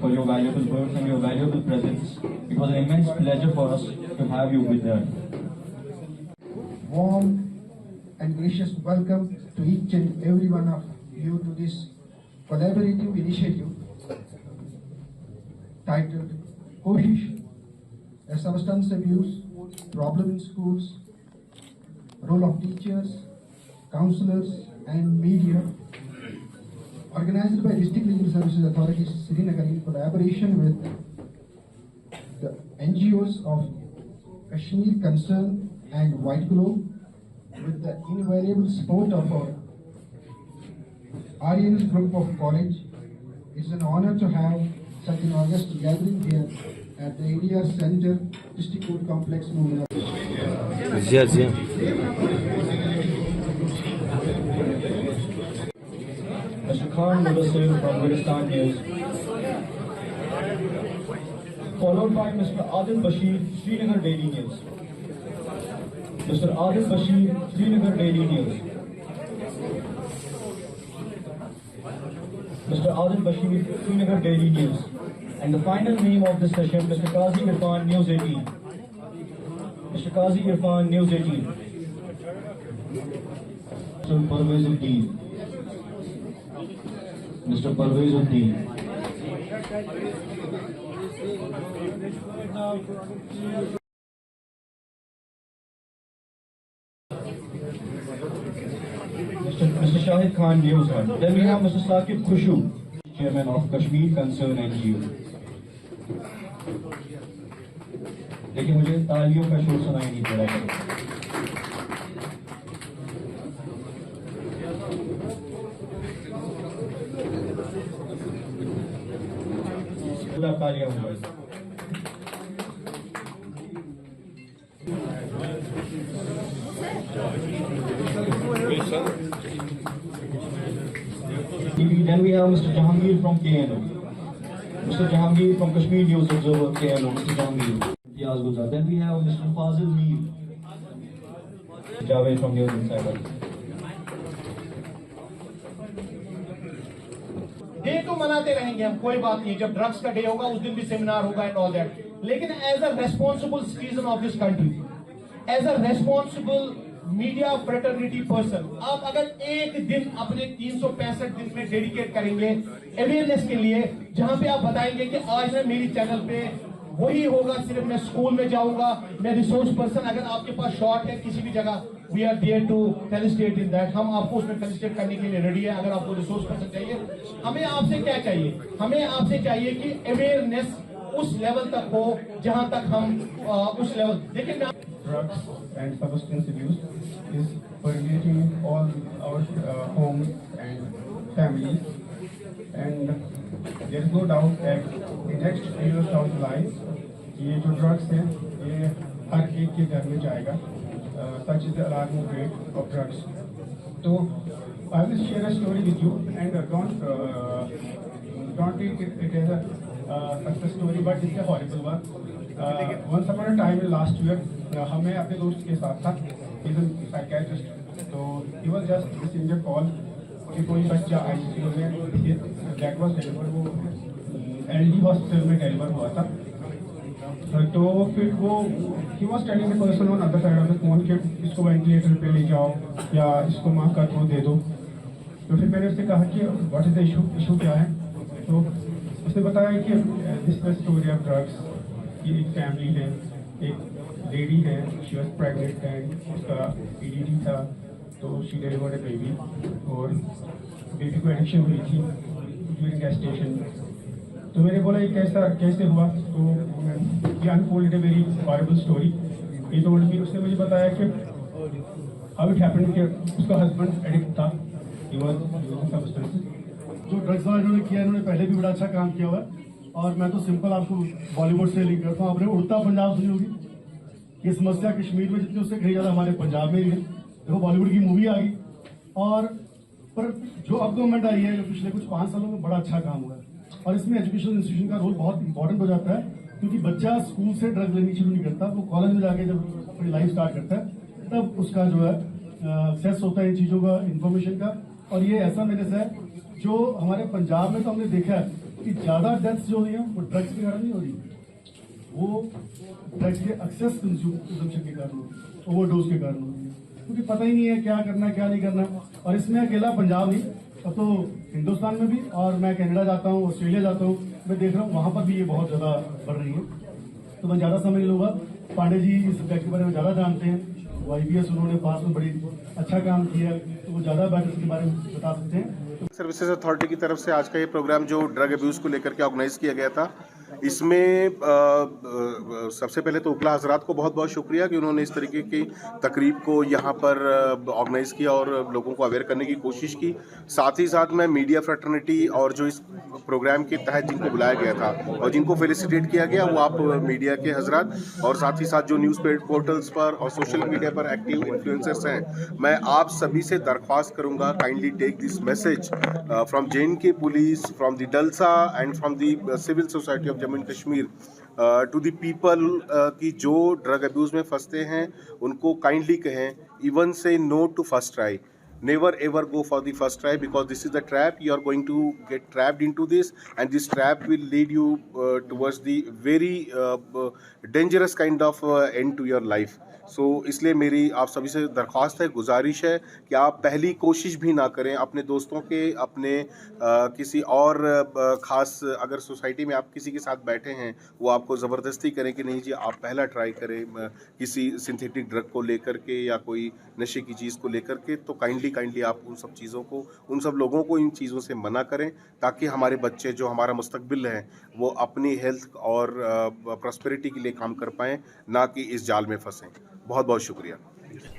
for your valuable words and your valuable presence. It was an immense pleasure for us to have you with us. Warm and gracious welcome to each and every one of you to this collaborative initiative titled Koshish, a substance abuse problem in schools, role of teachers, counselors and media, organized by District Legal Services Authority Srinagar in collaboration with the NGOs of Kashmir Concern and White Globe, with the invaluable support of our Aryan's group of college. It is an honor to have such an august gathering here at the ADR Center, District Court Complex, Mumbai. Yes. Mr. Khan Mudassir from Gulistan News, followed by Mr. Adil Bashir, Srinagar Daily News. Mr. Adil Bashir, Srinagar Daily News. Mr. Adil Bashir, Srinagar Daily News. And the final name of this session, Mr. Qazi Irfan, News 18. Mr. Qazi Irfan, News 18. Mr. Parvezuddin. Mr. Parvezuddin. Mr. Shahid Khan, News 1. Then we have Mr. Saqib Khushu, Chairman of Kashmir Concern NGO. लेकिन मुझे तालियों का शोर सुनाई नहीं दे रहा है। तालियां हो गई। Then we have Mr. Jahangir from KNO. Mr. Jahangir from Kashmir News Observer, KNO, Mr. Jahangir. Then we have Mr. Fazil Mir, Javed from News Insider. Day तो मनाते रहेंगे हम, कोई बात नहीं, जब ड्रग्स का डे होगा उस दिन भी सेमिनार होगा एंड ऑल दैट, लेकिन as a responsible citizen of this country, as a responsible media fraternity person, आप अगर एक दिन अपने 365 दिन में डेडिकेट करेंगे अवेयरनेस के लिए, जहां पे आप बताएंगे कि आज मैं मेरी चैनल पे वही होगा, सिर्फ मैं स्कूल में जाऊंगा, मैं रिसोर्स पर्सन, अगर आपके पास शॉर्ट है किसी भी जगह, we are there to felicitate in that, हम आपको उसमें फेलिसिटेट करने के लिए रेडी है। अगर आपको रिसोर्स पर्सन चाहिए, हमें आपसे क्या चाहिए, हमें आपसे चाहिए कि अवेयरनेस उस लेवल तक हो जहां तक हम उस लेवल, लेकिन Drugs and substance abuse is permeating all our homes and families, and there is no doubt that in next years down the line, ये जो drugs है ये हर एक के घर में जाएगा. Such is the alarming rate of drugs. So I will share a story with you, and don't take it as a success story, but it's a horrible one. Once upon a time in last year, हमें अपने दोस्त के साथ था, he's a psychiatrist, तो he was just receiving a call कि कोई बच्चा ICU में, that was delivered, वो LD हॉस्पिटल में डिलीवर हुआ था, तो फिर वो he was telling the person on other side of the phone कि इसको वेंटिलेटर पे ले जाओ या इसको माँ का दूध दे दो। तो फिर मैंने उससे कहा कि what is the issue क्या है, तो उसने बताया कि this is the story of drugs, कि एक फैमिली है, एक लेडी है, शी वॉज प्रेगनेंट एंड उसका PDD था, तो शी डिलीवर्ड ए बेबी, और बेबी को एडिक्शन हुई थी ड्यूरिंग गेस्टेशन। तो मैंने बोला ये कैसे हुआ, तो ये unfolded a very horrible story. ये तो उसने मुझे बताया कि हाउ इट हैपेंड कि उसका हस्बैंड एडिक्ट था, ही वाज यूजिंग सब्सटेंसेस। जो ड्रग्स वाला इन्होंने किया, इन्होंने पहले भी बड़ा अच्छा काम किया हुआ है, और मैं तो सिंपल आपको बॉलीवुड से लिंक करता हूँ। आपने उड़ता पंजाब सुनी होगी, ये समस्या कश्मीर में जितनी उससे कहीं ज़्यादा हमारे पंजाब में ही है। देखो बॉलीवुड की मूवी आ गई, और पर जो अब गवर्नमेंट आई है, जो पिछले कुछ 5 सालों में बड़ा अच्छा काम हुआ है, और इसमें एजुकेशन इंस्टीट्यूशन का रोल बहुत इंपॉर्टेंट हो जाता है, क्योंकि बच्चा स्कूल से ड्रग लेनी शुरू नहीं करता, वो कॉलेज में जाके जब अपनी लाइफ स्टार्ट करता है तब उसका जो है एक्सेस होता है इन चीज़ों का, इन्फॉर्मेशन का। और ये ऐसा मेरे से है जो हमारे पंजाब में तो हमने देखा है कि ज़्यादा डेथ्स जो हो रही हैं वो ड्रग्स के कारण नहीं हो रही, वो ड्रग्स के एक्सेस कंजम्पशन के कारण, ओवरडोज के कारण हो रही है, क्योंकि पता ही नहीं है क्या करना क्या नहीं करना। और इसमें अकेला पंजाब नहीं, अब तो हिंदुस्तान में भी, और मैं कनाडा जाता हूँ, ऑस्ट्रेलिया जाता हूँ, मैं देख रहा हूँ वहाँ पर भी ये बहुत ज़्यादा बढ़ रही है। तो मैं ज़्यादा समझ लूँगा, पांडे जी इस सब्जेक्ट के बारे में ज़्यादा जानते हैं, वो IPS उन्होंने पास में बड़ी अच्छा काम किया, तो वो ज़्यादा बेटर इसके बारे में बता सकते हैं। सर्विसेज अथॉरिटी की तरफ से आज का ये प्रोग्राम जो ड्रग अब्यूज़ को लेकर के ऑर्गेनाइज किया गया था, इसमें सबसे पहले तो उपला हजरात को बहुत बहुत शुक्रिया कि उन्होंने इस तरीके की तकरीब को यहाँ पर ऑर्गेनाइज़ किया और लोगों को अवेयर करने की कोशिश की। साथ ही साथ मैं मीडिया फ्रेटर्निटी और जो इस प्रोग्राम के तहत जिनको बुलाया गया था और जिनको फेलिसिटेट किया गया, वो आप मीडिया के हजरात और साथ ही साथ जो न्यूज़ पोर्टल्स पर और सोशल मीडिया पर एक्टिव इन्फ्लुएंसर्स हैं, मैं आप सभी से दरख्वास्त करूँगा, kindly take this message from JNK police, from the DALSA and from the civil society of Jammu and Kashmir to the people की जो ड्रग अब्यूज़ में फंसते हैं, उनको काइंडली कहें, even say no to first try, never ever go for the first try, because this is the trap. You are going to get trapped into this, and this trap will lead you towards the very dangerous kind of end to your life. सो इसलिए मेरी आप सभी से दरख्वास्त है, गुजारिश है कि आप पहली कोशिश भी ना करें अपने दोस्तों के, अपने किसी और ख़ास, अगर सोसाइटी में आप किसी के साथ बैठे हैं, वो आपको ज़बरदस्ती करें कि नहीं जी आप पहला ट्राई करें किसी सिंथेटिक ड्रग को लेकर के या कोई नशे की चीज़ को लेकर के, तो काइंडली आप उन सब चीज़ों को, उन सब लोगों को इन चीज़ों से मना करें, ताकि हमारे बच्चे जो हमारा मुस्तकबिल है वो अपनी हेल्थ और प्रॉस्पेरिटी के लिए काम कर पाएँ, ना कि इस जाल में फंसें। बहुत बहुत शुक्रिया।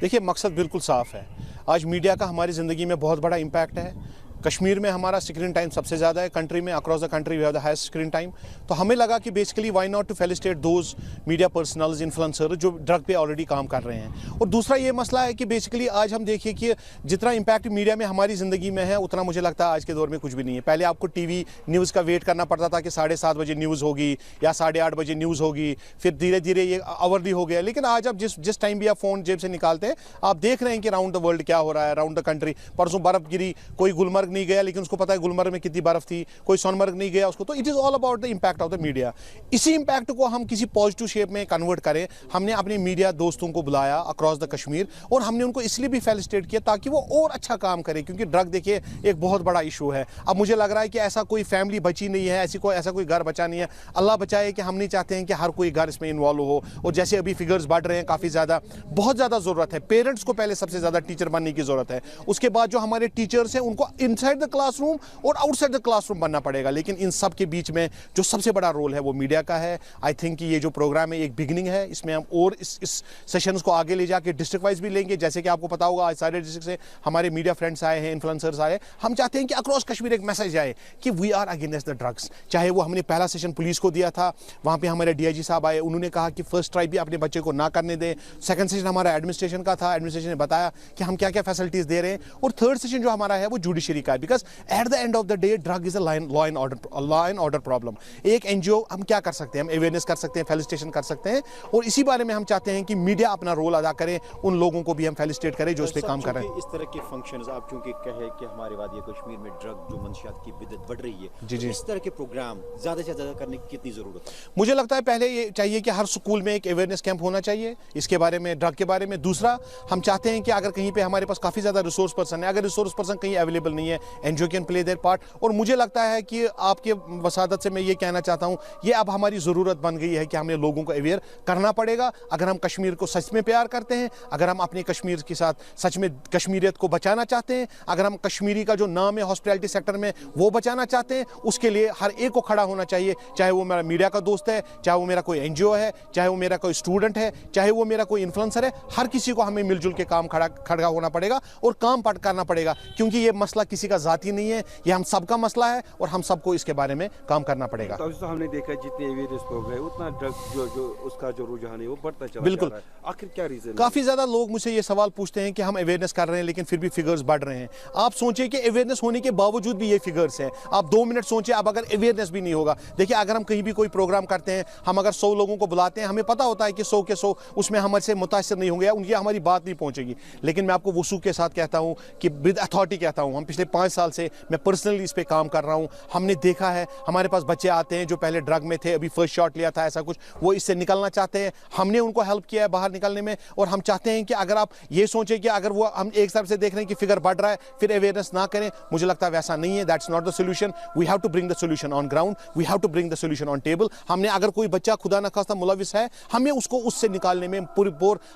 देखिए, मकसद बिल्कुल साफ है। आज मीडिया का हमारी ज़िंदगी में बहुत बड़ा इम्पैक्ट है। कश्मीर में हमारा स्क्रीन टाइम सबसे ज़्यादा है कंट्री में, across the country we have the highest screen time. तो हमें लगा कि basically why not to felicitate those media personals, influencer जो ड्रग पे ऑलरेडी काम कर रहे हैं। और दूसरा ये मसला है कि बेसिकली आज हम देखिए कि जितना इम्पैक्ट मीडिया में हमारी ज़िंदगी में है, उतना मुझे लगता है आज के दौर में कुछ भी नहीं है। पहले आपको TV न्यूज़ का वेट करना पड़ता था कि 7:30 बजे न्यूज़ होगी या 8:30 बजे न्यूज़ होगी, फिर धीरे धीरे ये आवरली हो गया। लेकिन आज आप जिस टाइम भी आप फ़ोन जेब से निकालते हैं, आप देख रहे हैं कि राउंड द वर्ल्ड क्या हो रहा है, राउंड द कंट्री। परसों बर्फ़ गिरी, कोई गुलमर्ग नहीं गया लेकिन उसको पता है गुलमर्ग में कितनी बर्फ थी, कोई सोनमर्ग नहीं गया उसको। तो it is all about the impact of the media. इसी इम्पैक्ट को हम किसी पॉजिटिव शेप में कन्वर्ट करें। हमने अपने मीडिया दोस्तों को बुलाया अक्रॉस द कश्मीर, और हमने उनको इसलिए भी फेलिसिटेट किया ताकि वो और अच्छा काम करें, क्योंकि ड्रग देखिए एक बहुत बड़ा इशू है। अब मुझे लग रहा है कि ऐसा कोई फैमिली बची नहीं है, ऐसा कोई घर बचा नहीं है। अल्लाह बचाए कि हम नहीं चाहते हैं कि हर कोई घर इसमें इन्वॉल्व हो। और जैसे अभी फिगर्स बढ़ रहे हैं काफ़ी ज़्यादा, बहुत ज़्यादा ज़रूरत है। पेरेंट्स को पहले सबसे ज़्यादा टीचर बनने की ज़रूरत है। उसके बाद जो हमारे टीचर्स हैं उनको इनसाइड द क्लासरूम और आउटसाइड द क्लासरूम बनना पड़ेगा। लेकिन इन सब के बीच में जो सबसे बड़ा रोल है वो मीडिया का है। आई थिंक कि ये जो प्रोग्राम है एक बिगिनिंग है। इसमें हम और इस सेशंस को आगे ले जाके डिस्ट्रिक्ट वाइज भी लेंगे। जैसे कि आपको पता होगा आज सारे डिस्ट्रिक्ट से हमारे मीडिया फ्रेंड्स आए हैं, इन्फ्लुएंसर्स आए। हम चाहते हैं कि अक्रॉस कश्मीर एक मैसेज आए कि we are against the drugs. चाहे वो हमने पहला सेशन पुलिस को दिया था, वहाँ पे हमारे DIG साहब आए, उन्होंने कहा कि फर्स्ट ट्राई भी अपने बच्चे को ना करने दें। सेकंड सेशन हमारा एडमिनिस्ट्रेशन का था, एडमिनिस्ट्रेशन ने बताया कि हम क्या क्या फैसिलिटीज़ दे रहे हैं। और थर्ड सेशन जो हमारा है वो जुडिशरी का है, because at the end of the day drug is a law and order problem. एक NGO हम क्या कर सकते हैं, हम अवेयरनेस कर सकते हैं, फेलिसिटेशन कर सकते हैं, और इसी बारे में हम चाहते हैं कि मीडिया अपना रोल अदा करे, उन लोगों को भी हम फेलिसिटेट करें जो इस पे काम कर रहे हैं। इस तरह के फंक्शंस आप चूंकि कहे कि हमारे वादी कश्मीर में ड्रग जो मंशियात की बिदत बढ़ रही है, जी। इस तरह के प्रोग्राम ज़्यादा से ज़्यादा करने की कितनी ज़रूरत है? मुझे लगता है पहले ये चाहिए कि हर स्कूल में एक अवेयरनेस कैंप होना चाहिए इसके बारे में, ड्रग के बारे में। दूसरा, हम चाहते हैं कि अगर कहीं पे हमारे पास काफ़ी ज़्यादा रिसोर्स पर्सन है, अगर रिसोर्स पर्सन कहीं अवेलेबल नहीं है, NGO can play there part. और मुझे लगता है कि आपके वसादत से मैं ये कहना चाहता हूँ, ये अब हमारी ज़रूरत बन गई है कि हमें लोगों को अवेयर करना पड़ेगा। अगर हम कश्मीर को सच में प्यार करते हैं, अगर हम अपने कश्मीर के साथ सच में कश्मीरियत को बचाना चाहते हैं, अगर हम कश्मीरी का जो नाम है हॉस्पिटैलिटी सेक्टर में वो बचाना चाहते हैं, उसके लिए हर एक को खड़ा होना चाहिए। चाहे वो मेरा मीडिया का दोस्त है, चाहे वो मेरा कोई NGO है, चाहे वो मेरा कोई स्टूडेंट है, चाहे वो मेरा कोई इन्फ्लुएंसर है, हर किसी को हमें मिलजुल के काम खड़ा होना पड़ेगा और काम करना पड़ेगा। क्योंकि ये मसला किसी का ज़ाती नहीं है, ये हम सबका मसला है और हम सबको इसके बारे में काम करना पड़ेगा। तो हमने देखा जितने अवेयरनेस प्रोग्राम उतना ड्रग जो उसका जो रुझान है वो बढ़ता चला बिल्कुल। जा रहा है। आखिर क्या रीजन? काफ़ी ज़्यादा लोग मुझसे ये सवाल पूछते हैं कि हम अवेयरनेस कर रहे हैं लेकिन फिर भी फिगर्स बढ़ रहे हैं। आप सोचें कि अवेयरनेस होने के बावजूद भी ये फिगर्स हैं। आप 2 मिनट सोचें, अब अगर अवेयरनेस भी नहीं होगा, देखिए अगर हम कहीं भी कोई प्रोग्राम करते हैं, हम अगर 100 लोगों को बुलाते हैं, हमें पता होता है कि 100 के 100 उसमें हमसे मुतासिर नहीं होंगे, उनकी हमारी बात नहीं पहुँचेगी। लेकिन मैं आपको वसूख के साथ कहता हूँ कि विद अथॉरिटी कहता हूँ, हम पिछले 5 साल से मैं पर्सनली इस पे काम कर रहा हूँ। हमने देखा है, हमारे पास बच्चे आते हैं जो पहले ड्रग में थे, अभी फर्स्ट शॉट लिया था, ऐसा कुछ, वो इससे निकलना चाहते हैं। हमने उनको हेल्प किया है बाहर निकलने में, और हम चाहते हैं कि अगर आप ये सोचें कि अगर वो हम एक तरफ से देख रहे हैं कि फिगर बढ़ रहा है फिर अवेयरनेस ना करें, मुझे लगता है वैसा नहीं है। That's not the solution. We have to bring the solution on ground, we have to bring the solution on table. हमने अगर कोई बच्चा खुदा न खास्ता मुलविस है, हमें उसको उससे निकालने में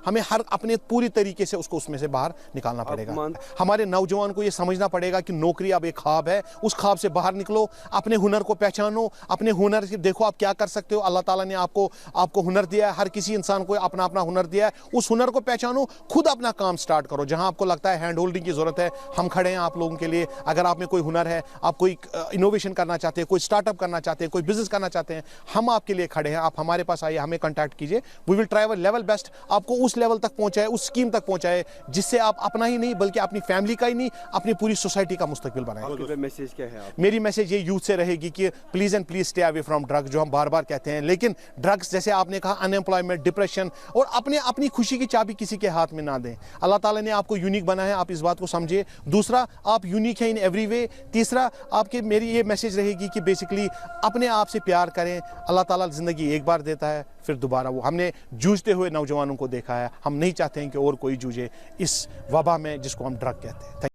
हमें हर अपने पूरी तरीके से उसको उसमें से बाहर निकालना पड़ेगा। हमारे नौजवान को ये समझना पड़ेगा कि नौकरी अब एक ख्वाब है, उस ख्वाब से बाहर निकलो, अपने हुनर को पहचानो, अपने हुनर देखो आप क्या कर सकते हो। अल्लाह ताला ने आपको हुनर दिया है, हर किसी इंसान को अपना अपना हुनर दिया है, उस हुनर को पहचानो, खुद अपना काम स्टार्ट करो। जहां आपको लगता है हैंड होल्डिंग की जरूरत है, हम खड़े हैं आप लोगों के लिए। अगर आप में कोई हुनर है, आप कोई इनोवेशन करना चाहते हैं, कोई स्टार्टअप करना चाहते हैं, कोई बिजनेस करना चाहते हैं, हम आपके लिए खड़े हैं। आप हमारे पास आइए, हमें कॉन्टैक्ट कीजिए। We will try our level best, आपको उस लेवल तक पहुंचाए, उस स्कीम तक पहुंचाए जिससे आप अपना ही नहीं बल्कि अपनी फैमिली का ही नहीं, अपनी पूरी सोसाइटी का मुस्तकबिल बनाए। मैसेज क्या है? मेरी मैसेज ये यूथ से रहेगी कि please and please stay away from drugs, जो हम बार बार कहते हैं। लेकिन ड्रग्स, जैसे आपने कहा, अनएम्प्लॉयमेंट, डिप्रेशन, और अपनी खुशी की चाबी किसी के हाथ में ना दें। अल्लाह ताला ने आपको यूनिक बनाया है, आप इस बात को समझिए। दूसरा, आप यूनिक हैं इन एवरी वे। तीसरा, आपके मेरी ये मैसेज रहेगी कि बेसिकली अपने आप से प्यार करें। अल्लाह ताला ज़िंदगी एक बार देता है, फिर दोबारा वो हमने जूझते हुए नौजवानों को देखा है। हम नहीं चाहते हैं कि और कोई जूझे इस वबा में जिसको हम ड्रग कहते हैं।